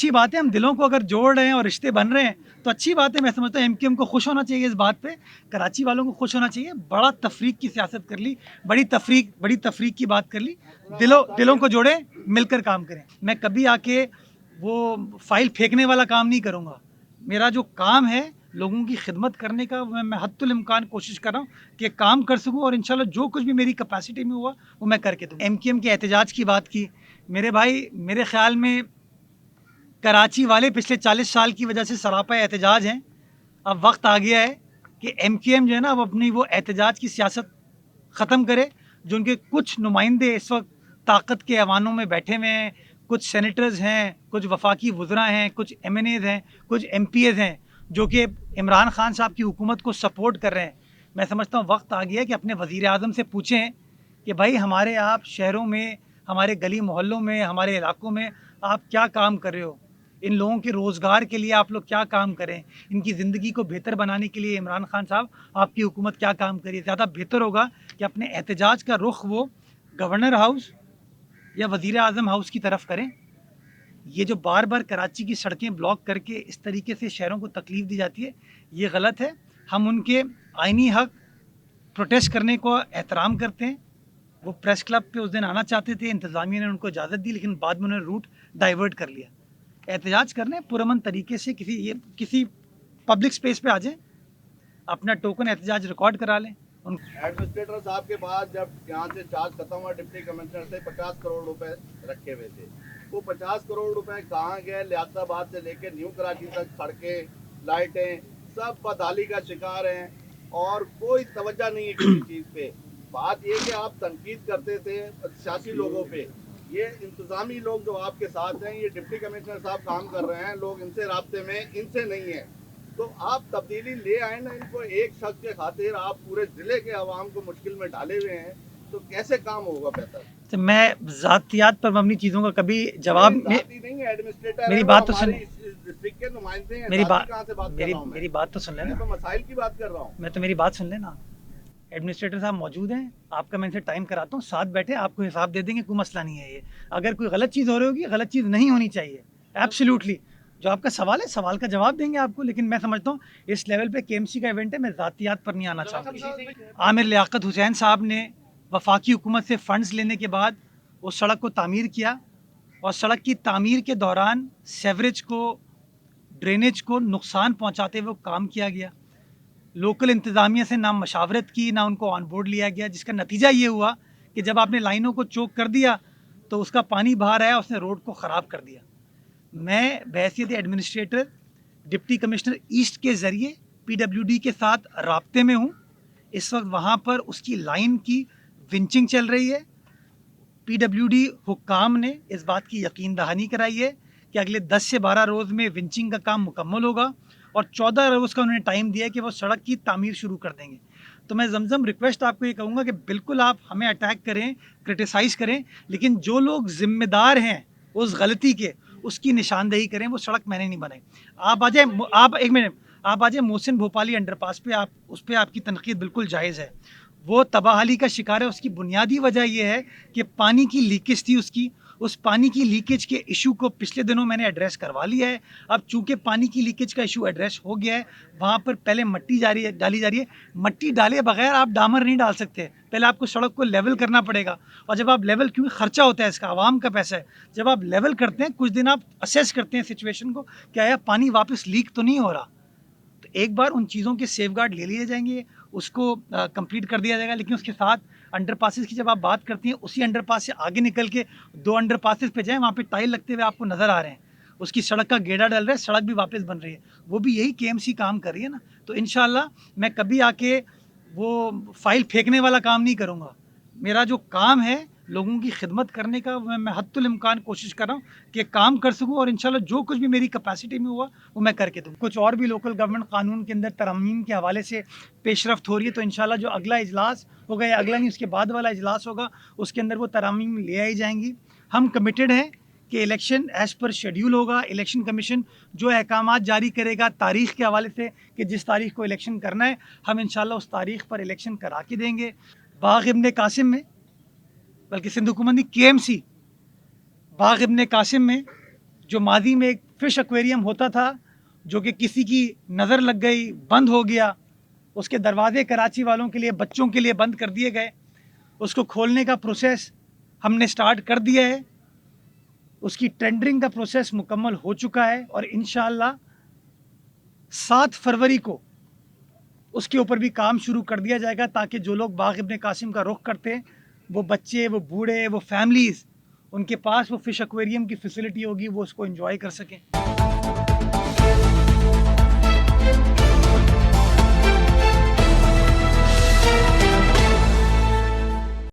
अच्छी बात है, हम दिलों को अगर जोड़ रहे हैं और रिश्ते बन रहे हैं तो अच्छी बात है। मैं समझता हूँ एमक्यूएम को खुश होना चाहिए इस बात पे, कराची वालों को खुश होना चाहिए। बड़ा तफरीक की सियासत कर ली, बड़ी तफरीक की बात कर ली। दिलों को जोड़े, मिलकर काम करें। मैं कभी आके वो फाइल फेंकने वाला काम नहीं करूँगा। मेरा जो काम है लोगों की खिदमत करने का, मैं हद्दुल इम्कान कोशिश कर रहा हूँ कि काम कर सकूँ, और इंशाल्लाह जो कुछ भी मेरी कैपेसिटी में हुआ वो मैं करके दूँ। एमक्यूएम के एहतजाज की बात की मेरे भाई, मेरे ख्याल में कराची वाले पिछले 40 साल की वजह से सरापा एहतजाज हैं। अब वक्त आ गया है कि एमक्यूएम जो है ना, वो अपनी वो एहतजाज की सियासत ख़त्म करे। जो उनके कुछ नुमाइंदे इस वक्त ताकत के ऐवानों में बैठे हुए हैं, कुछ सेनेटर्स हैं, कुछ वफाकी वज़रा हैं, कुछ एमएनएज़ हैं, कुछ एमपीएज़ हैं, जो कि इमरान खान साहब की हुकूमत को सपोर्ट कर रहे हैं। मैं समझता हूँ वक्त आ गया है कि अपने वज़ीर आज़म से पूछें कि भाई हमारे आप शहरों में, हमारे गली मोहल्लों में, हमारे इलाकों में आप क्या काम कर रहे हो? इन लोगों के रोज़गार के लिए आप लोग क्या काम करें? इनकी ज़िंदगी को बेहतर बनाने के लिए इमरान खान साहब आपकी हुकूमत क्या काम करिए? ज़्यादा बेहतर होगा कि अपने एहतजाज का रुख वो गवर्नर हाउस या वज़ीर आज़म हाउस की तरफ करें। ये जो बार बार कराची की सड़कें ब्लॉक करके इस तरीके से शहरों को तकलीफ़ दी जाती है, ये गलत है। हम उनके आइनी हक प्रोटेस्ट करने को एहतराम करते हैं। वो प्रेस क्लब पे उस दिन आना चाहते थे, इंतज़ामिया ने उनको इजाज़त दी, लेकिन बाद में उन्होंने रूट डाइवर्ट कर लिया। एहतजाज करने पुरअमन तरीके से किसी पब्लिक स्पेस पे आ जाएं, अपना टोकन एहतजाज रिकॉर्ड करा लें। एडमिनिस्ट्रेटर साहब के पास जब यहाँ से चार्ज खत्म हुआ डिप्टी कमिश्नर से 50 करोड़ रुपए रखे हुए थे, वो 50 करोड़ रुपए कहाँ गए? लियाकताबाद से लेकर न्यू कराची तक सड़कें, लाइटें सब बदहाली का शिकार हैं और कोई तवज्जो नहीं है किसी चीज़ पे। बात ये कि आप तनकीद करते थे सियासी लोगों पे, ये इंतजामी लोग जो आपके साथ हैं, ये डिप्टी कमिश्नर साहब काम कर रहे हैं, लोग इनसे राब्ते में, इनसे नहीं है। तो आप तब्दीली ले आए ना, इनको एक शख्स के खातिर आप पूरे जिले के अवाम को मुश्किल में डाले हुए हैं, तो कैसे काम होगा बेहतर? तो मैं ज़ातियात पर मबनी चीज़ों का कभी जवाब नहीं है, एडमिनिस्ट्रेटर मेरी है, बात वो तो सुन, हमारी डिस्ट्रिक्ट के नुमाइंदे हैं। मेरी बात कहाँ से बात कर रहा हूँ मेरी बात तो सुन मैं लेना। तो मसाइल की बात कर रहा हूँ। मैं तो मेरी बात सुन लेना। एडमिनिस्ट्रेटर साहब मौजूद हैं, आपका मैं इनसे टाइम कराता हूँ, साथ बैठे आपको हिसाब दे देंगे, कोई मसला नहीं है ये। अगर कोई गलत चीज़ हो रही होगी, गलत चीज़ नहीं होनी चाहिए, एब्सोल्युटली। जो आपका सवाल है, सवाल का जवाब देंगे आपको, लेकिन मैं समझता हूँ इस लेवल पे केएमसी का इवेंट है, मैं ज़ातियात पर नहीं आना चाहूँगा। आमिर लियाकत हुसैन साहब ने वफाकी हुकूमत से फ़ंड्स लेने के बाद उस सड़क को तामीर किया, और सड़क की तामीर के दौरान सेवरेज को, ड्रेनेज को नुकसान पहुँचाते हुए काम किया गया। लोकल इंतज़ामिया से ना मशावरत की, ना उनको ऑन बोर्ड लिया गया, जिसका नतीजा ये हुआ कि जब आपने लाइनों को चोक कर दिया तो उसका पानी बाहर आया, उसने रोड को ख़राब कर दिया। मैं बहैसियत एडमिनिस्ट्रेटर डिप्टी कमिश्नर ईस्ट के ज़रिए पीडब्ल्यूडी के साथ राब्ते में हूँ। इस वक्त वहाँ पर उसकी लाइन की विंचिंग चल रही है। पीडब्ल्यूडी हुक्काम ने इस बात की यकीन दहानी कराई है कि अगले 10 से 12 रोज़ में विंचिंग का काम मुकम्मल होगा, और 14 रोज़ का उन्होंने टाइम दिया है कि वो सड़क की तामीर शुरू कर देंगे। तो मैं ज़मज़म रिक्वेस्ट आपको ये कहूँगा कि बिल्कुल आप हमें अटैक करें, क्रिटिसाइज़ करें, लेकिन जो लोग ज़िम्मेदार हैं उस गलती के, उसकी निशानदेही करें। वो सड़क मैंने नहीं बनाई। आप आ जाए, आप एक मिनट, आप आ जाए मोहसिन भोपाली अंडरपास पे, आप उस पर आपकी तनकीद बिल्कुल जायज़ है। वो तबाहली का शिकार है। उसकी बुनियादी वजह यह है कि पानी की लीकेज थी उसकी। उस पानी की लीकेज के इशू को पिछले दिनों मैंने एड्रेस करवा लिया है। अब चूंकि पानी की लीकेज का इशू एड्रेस हो गया है, वहाँ पर पहले मट्टी डाली जा रही है। मट्टी डाले बगैर आप डामर नहीं डाल सकते, पहले आपको सड़क को लेवल करना पड़ेगा। और जब आप लेवल, क्योंकि खर्चा होता है इसका, आवाम का पैसा है, जब आप लेवल करते हैं, कुछ दिन आप असेस करते हैं सिचुएशन को, क्या यह पानी वापस लीक तो नहीं हो रहा। तो एक बार उन चीज़ों के सेफगार्ड ले लिए जाएंगे, उसको कंप्लीट कर दिया जाएगा। लेकिन उसके साथ अंडरपासेस की जब आप बात करती हैं, उसी अंडरपास से आगे निकल के 2 अंडरपासेस पे जाएँ, वहाँ पे टाइल लगते हुए आपको नज़र आ रहे हैं। उसकी सड़क का गेड़ा डल रहा है, सड़क भी वापस बन रही है। वो भी यही केएमसी काम कर रही है ना। तो इंशाल्लाह मैं कभी आके वो फाइल फेंकने वाला काम नहीं करूँगा। मेरा जो काम है लोगों की खिदमत करने का, मैं हद्दुल इम्कान कोशिश कर रहा हूँ कि काम कर सकूँ, और इंशाल्लाह जो कुछ भी मेरी कैपेसिटी में हुआ वो मैं करके दूँ। कुछ और भी लोकल गवर्नमेंट कानून के अंदर तरमीम के हवाले से पेशरफ्त हो रही है, तो इंशाल्लाह जो अगला इजलास होगा, या अगला नहीं उसके बाद वाला इजलास होगा, उसके अंदर वो तरमीम ले आई जाएंगी। हम कमिटेड हैं कि इलेक्शन एज़ पर शेड्यूल होगा। इलेक्शन कमीशन जो अहकामात जारी करेगा तारीख़ के हवाले से कि जिस तारीख़ को इलेक्शन करना है, हम इंशाल्लाह उस तारीख़ पर इलेक्शन करा के देंगे। बाग़ इब्न कासिम में, बल्कि सिंध हुकूमत की केएमसी बाग़ इब्न कासिम में जो माजी में एक फ़िश एक्वेरियम होता था जो कि किसी की नज़र लग गई, बंद हो गया, उसके दरवाजे कराची वालों के लिए, बच्चों के लिए बंद कर दिए गए। उसको खोलने का प्रोसेस हमने स्टार्ट कर दिया है, उसकी टेंडरिंग का प्रोसेस मुकम्मल हो चुका है और इंशाअल्लाह 7 फरवरी को उसके ऊपर भी काम शुरू कर दिया जाएगा, ताकि जो लोग बाग इब्न कासिम का रुख करते हैं, वो बच्चे, वो बूढ़े, वो फैमिलीज़, उनके पास वो फ़िश एक्वेरियम की फैसिलिटी होगी, वो उसको एंजॉय कर सकें।